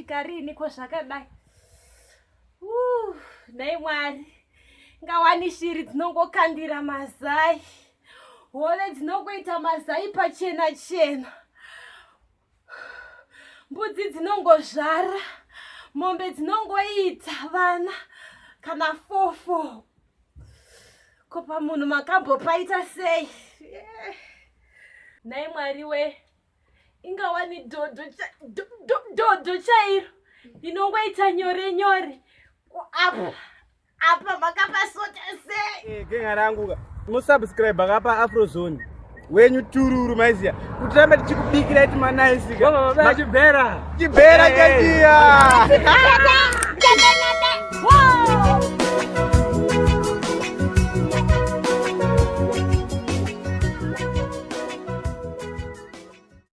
zvasvika rini ko zvakadai? Nei Mwari, ngawani shiri dzinongokandira mazai, hove dzinongoita mazai pachena chena, mbudzi dzinongozvara, mombe dzinongoita vana kana fofo. Ko pamunhu makambopaita sei? Nei Mwari we, ingawani dhodho chairo inongoita nyore nyore. Apa makapasota sei? Genga rangu musubscribe akapa Afrozone wenyu tururu maiziya kuti rambe tichikubikira iti manaisika chibhera chibhera chajiya